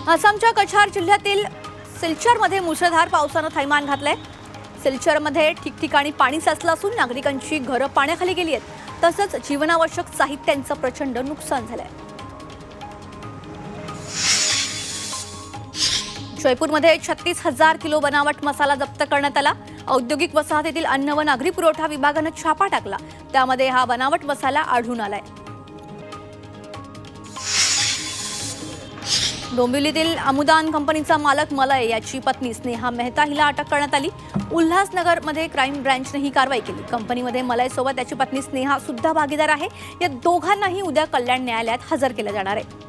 आसामच्या कछार जिल्ह्यातील सिलचरमध्ये मुसळधार पावसानं थैमान घातलंय। सिलचरमध्ये ठिकठिकाणी पाणी साचलं असून नागरिकांची घरं पाण्याखाली गेली आहेत। तसंच जीवनावश्यक साहित्यांचं प्रचंड नुकसान झालंय। जयपूरमध्ये 36,000 किलो बनावट मसाला जप्त करण्यात आला। औद्योगिक वसाहतीतील अन्न व नागरी पुरवठा विभागानं छापा टाकला, त्यामध्ये हा बनावट मसाला आढळून आलाय। डोंबिवलीतील अमुदान कंपनीचा मालक मलय याची पत्नी स्नेहा मेहता हिला अटक करण्यात आली। उल्हासनगरमध्ये क्राईम ब्रांचने ही कारवाई केली। कंपनीमध्ये मलय सोबत त्याची पत्नी स्नेहा सुद्धा भागीदार आहे। या दोघांनाही उद्या कल्याण न्यायालयात हजर केलं जाणार आहे।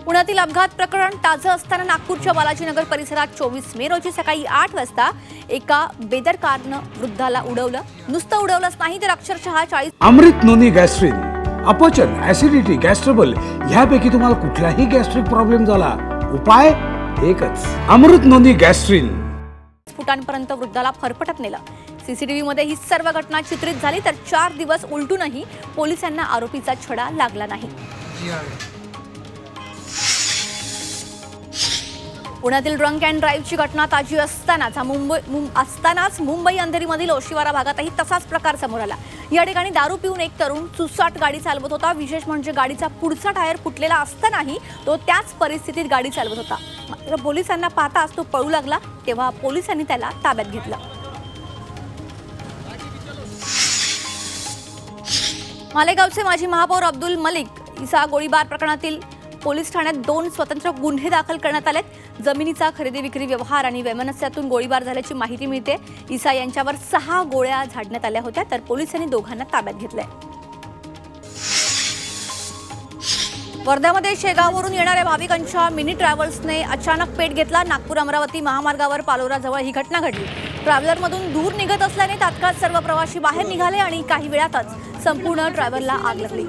पुण्यातील अपघात प्रकरण ताजं असताना नागपूरच्या बालाजीनगर परिसरात 24 मे रोजी सकाळी 8 वाजता एका बेदरकारनं वृद्धाला उडवलं। नुसतं उडवलंच नाही तर अक्षरशः 40 अमृत नोनी गॅस्ट्रिन, अपचन, ऍसिडिटी, गॅस्ट्रबल ह्यापैकी तुम्हाला कुठलाही गॅस्ट्रिक प्रॉब्लेम झाला, उपाय एकच, अमृत नोनी गॅस्ट्रिन। फुटांपर्यंत वृद्धाला फरफटत नेलं। सीसीटीव्हीमध्ये ही सर्व घटना चित्रित झाली, तर 4 दिवस उलटूनही पोलिसांना आरोपीचा छडा लागला नाही। पुण्यातील ड्रंक अँड ड्राईव्हची घटना ताजी असतानाच मुंबई अंधेरीमधील ओशिवारा भागातही तसाच प्रकार समोर आला। या ठिकाणी दारू पिऊन एक तरुण सुसाट गाडी चालवत होता। विशेष म्हणजे गाडीचा पुढचा टायर फुटलेला असतानाही तो त्याच परिस्थितीत गाडी चालवत होता। मात्र पोलिसांना पाहताच तो पळू लागला, तेव्हा पोलिसांनी त्याला ताब्यात घेतलं। मालेगावचे माजी महापौर अब्दुल मलिक इसा गोळीबार प्रकरणातील पोलीस ठाण्यात 2 स्वतंत्र गुन्हे दाखल करण्यात आलेत। जमिनीचा खरेदी विक्री व्यवहार आणि वैमनस्यातून गोळीबार झाल्याची माहिती मिळते। इसा यांच्यावर 6 गोळ्या झाडण्यात आल्या होत्या, तर पोलिसांनी दोघांना ताब्यात घेतलंय। वर्ध्यामध्ये शेगाववरून येणाऱ्या भाविकांच्या मिनी ट्रॅव्हल्सने अचानक पेट घेतला। नागपूर अमरावती महामार्गावर पालोराजवळ ही घटना घडली। ट्रॅव्हलरमधून धूर निघत असल्याने तात्काळ सर्व प्रवासी बाहेर निघाले आणि काही वेळातच संपूर्ण ट्रॅव्हलला आग लागली।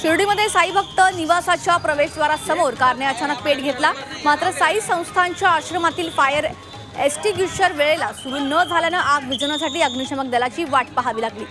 शिर्डीमध्ये साई भक्त निवासाच्या प्रवेशद्वारासमोर कारने अचानक पेट घेतला। मात्र साई संस्थांच्या आश्रमातील फायर एक्स्टिंग्विशर वेळेला सुरू न झाल्यानं आग विझवण्यासाठी अग्निशमक दलाची वाट पाहावी लागली।